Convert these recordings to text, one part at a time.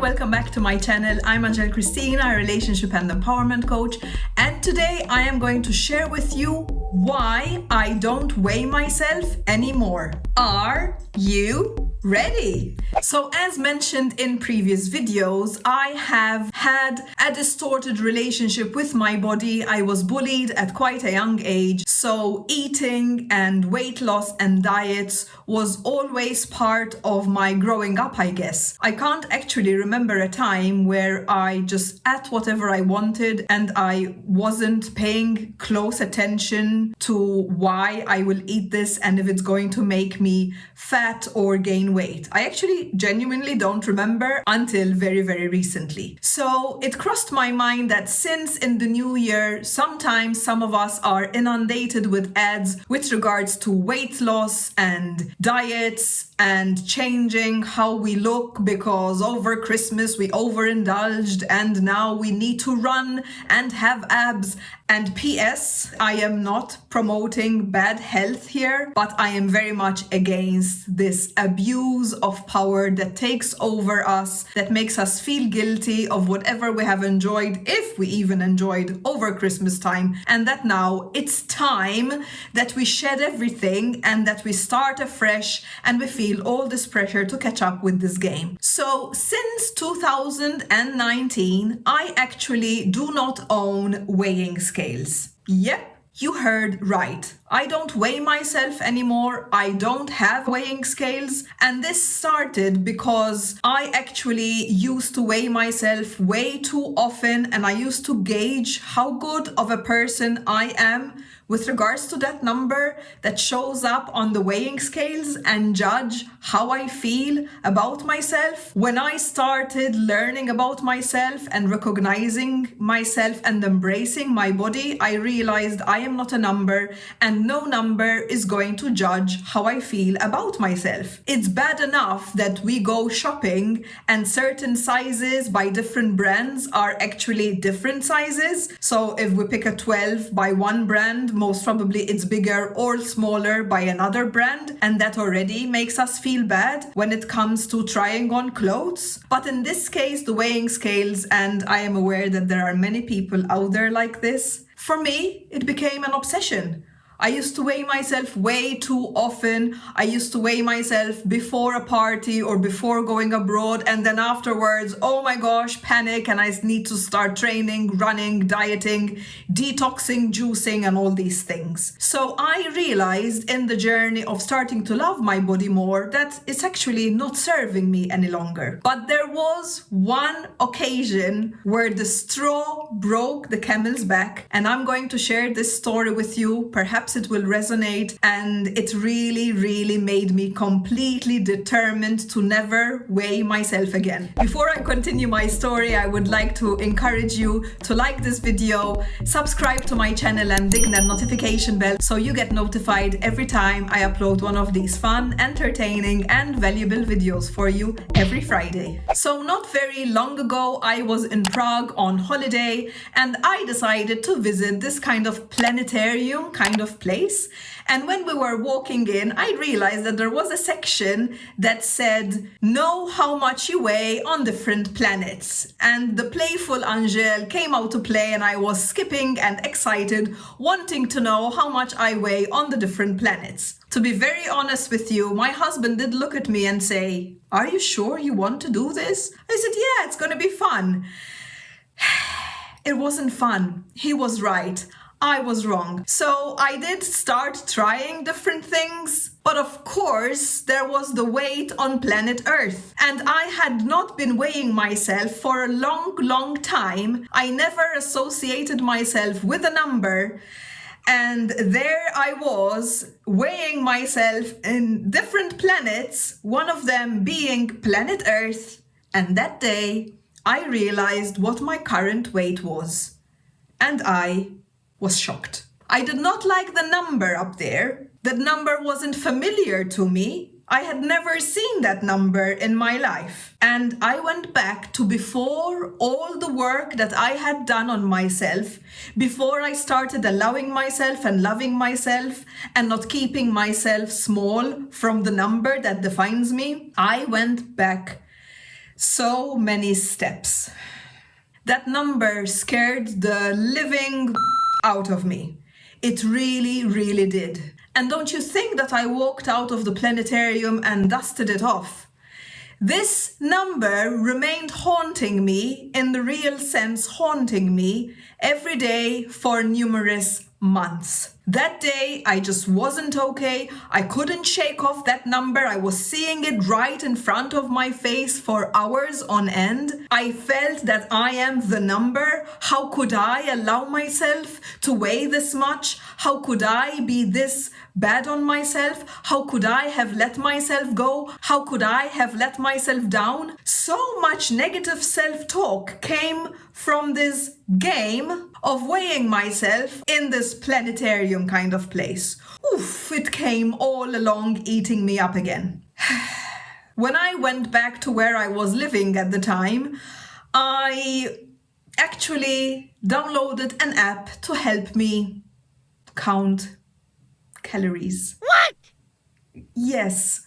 welcome back to my channel. I'm Angèle Cristina, a relationship and empowerment coach, and today I am going to share with you why I don't weigh myself anymore. Are you ready? So as mentioned in previous videos, I have had a distorted relationship with my body. I was bullied at quite a young age, so eating and weight loss and diets was always part of my growing up, I guess. I can't actually remember a time where I just ate whatever I wanted and I wasn't paying close attention to why I will eat this and if it's going to make me fat or gain weight. I actually genuinely don't remember until very, very recently. So it crossed my mind that since in the new year, sometimes some of us are inundated with ads with regards to weight loss and diets and changing how we look because over Christmas we overindulged and now we need to run and have abs. And PS, I am not promoting bad health here, but I am very much against this abuse of power that takes over us, that makes us feel guilty of whatever we have enjoyed, if we even enjoyed over Christmas time, and that now it's time that we shed everything and that we start afresh and we feel all this pressure to catch up with this game. So since 2019, I actually do not own weighing scales. Yep, you heard right. I don't weigh myself anymore. I don't have weighing scales. And this started because I actually used to weigh myself way too often, and I used to gauge how good of a person I am with regards to that number that shows up on the weighing scales and judge how I feel about myself. When I started learning about myself and recognizing myself and embracing my body, I realized I am not a number and no number is going to judge how I feel about myself. It's bad enough that we go shopping and certain sizes by different brands are actually different sizes. So if we pick a 12 by one brand, most probably it's bigger or smaller by another brand, and that already makes us feel bad when it comes to trying on clothes. But in this case, the weighing scales, and I am aware that there are many people out there like this, for me, it became an obsession. I used to weigh myself way too often. I used to weigh myself before a party or before going abroad, and then afterwards, oh my gosh, panic, and I need to start training, running, dieting, detoxing, juicing, and all these things. So I realized in the journey of starting to love my body more that it's actually not serving me any longer. But there was one occasion where the straw broke the camel's back, and I'm going to share this story with you. Perhaps it will resonate, and it really made me completely determined to never weigh myself again. Before I continue my story, I would like to encourage you to like this video, subscribe to my channel, and ding that notification bell so you get notified every time I upload one of these fun, entertaining, and valuable videos for you every Friday. So not very long ago, I was in Prague on holiday, and I decided to visit this kind of planetarium kind of place. And when we were walking in, I realized that there was a section that said, know how much you weigh on different planets. And the playful Angèle came out to play, and I was skipping and excited, wanting to know how much I weigh on the different planets. To be very honest with you, my husband did look at me and say, are you sure you want to do this? I said, yeah, it's gonna be fun. It wasn't fun. He was right. I was wrong. So I did start trying different things, but of course there was the weight on planet Earth, and I had not been weighing myself for a long time. I never associated myself with a number, and there I was weighing myself in different planets, one of them being planet Earth, and that day I realized what my current weight was, and I was shocked. I did not like the number up there. That number wasn't familiar to me. I had never seen that number in my life. And I went back to before all the work that I had done on myself, before I started allowing myself and loving myself and not keeping myself small from the number that defines me. I went back So many steps. That number scared the living out of me. It really, really did. And don't you think that I walked out of the planetarium and dusted it off? This number remained haunting me, in the real sense haunting me, every day for numerous months. That day, I just wasn't okay. I couldn't shake off that number. I was seeing it right in front of my face for hours on end. I felt that I am the number. How could I allow myself to weigh this much? How could I be this bad on myself? How could I have let myself go? How could I have let myself down? So much negative self-talk came from this game of weighing myself in this planetarium kind of place. Oof, it came all along eating me up again. When I went back to where I was living at the time, I actually downloaded an app to help me count calories. What? Yes.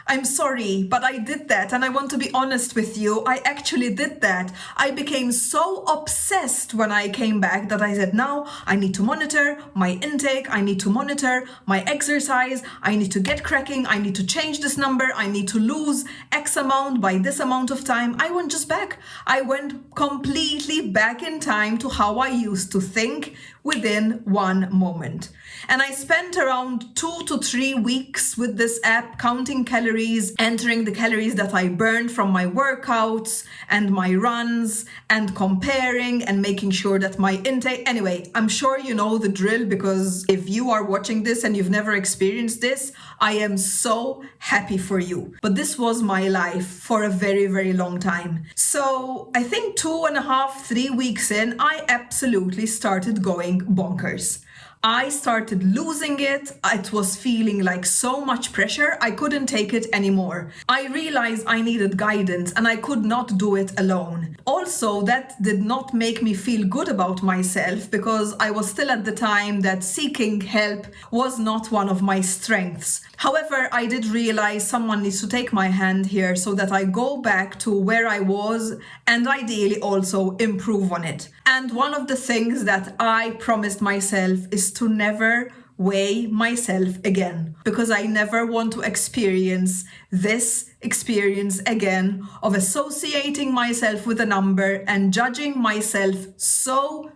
I'm sorry, but I did that, and I want to be honest with you. I actually did that. I became so obsessed when I came back that I said, now I need to monitor my intake, I need to monitor my exercise, I need to get cracking, I need to change this number, I need to lose X amount by this amount of time. I went just back. I went completely back in time to how I used to think within one moment. And I spent around 2 to 3 weeks with this app, counting calories, entering the calories that I burned from my workouts and my runs, and comparing and making sure that my intake... Anyway, I'm sure you know the drill, because if you are watching this and you've never experienced this, I am so happy for you. But this was my life for a very, very long time. So I think 2.5, 3 weeks in, I absolutely started going bonkers. I started losing it. It was feeling like so much pressure. I couldn't take it anymore. I realized I needed guidance and I could not do it alone. Also, that did not make me feel good about myself, because I was still at the time that seeking help was not one of my strengths. However, I did realize someone needs to take my hand here so that I go back to where I was and ideally also improve on it. And one of the things that I promised myself is to never weigh myself again, because I never want to experience this experience again of associating myself with a number and judging myself so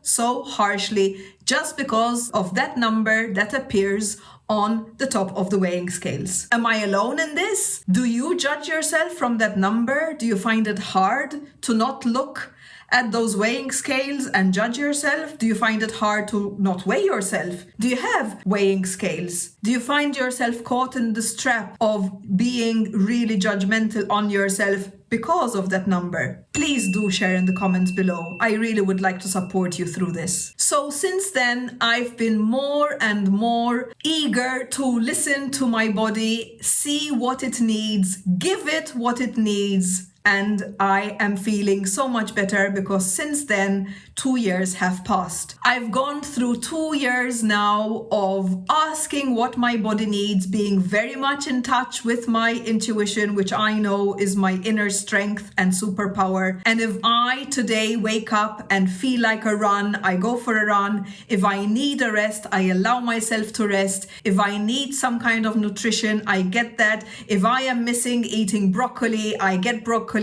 harshly just because of that number that appears on the top of the weighing scales. Am I alone in this? Do you judge yourself from that number? Do you find it hard to not look at those weighing scales and judge yourself? Do you find it hard to not weigh yourself? Do you have weighing scales? Do you find yourself caught in this trap of being really judgmental on yourself because of that number? Please do share in the comments below. I really would like to support you through this. So since then, I've been more and more eager to listen to my body, see what it needs, give it what it needs. And I am feeling so much better, because since then 2 years have passed. I've gone through 2 years now of asking what my body needs, being very much in touch with my intuition, which I know is my inner strength and superpower. And if I today wake up and feel like a run, I go for a run. If I need a rest, I allow myself to rest. If I need some kind of nutrition, I get that. If I am missing eating broccoli, I get broccoli.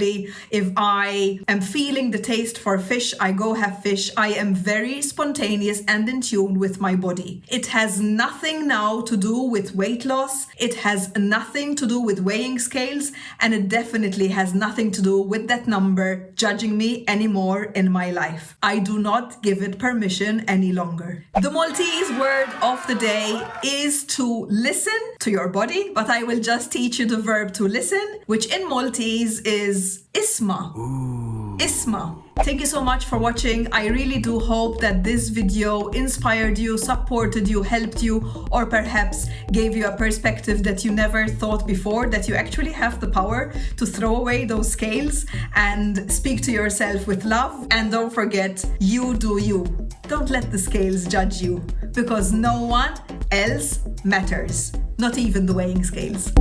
If I am feeling the taste for fish, I go have fish. I am very spontaneous and in tune with my body. It has nothing now to do with weight loss. It has nothing to do with weighing scales, and it definitely has nothing to do with that number judging me anymore in my life. I do not give it permission any longer. The Maltese word of the day is to listen to your body, but I will just teach you the verb to listen, which in Maltese is isma. Ooh. Isma. Thank you so much for watching. I really do hope that this video inspired you, supported you, helped you, or perhaps gave you a perspective that you never thought before, that you actually have the power to throw away those scales and speak to yourself with love. And don't forget, you do you. Don't let the scales judge you, because no one else matters, not even the weighing scales.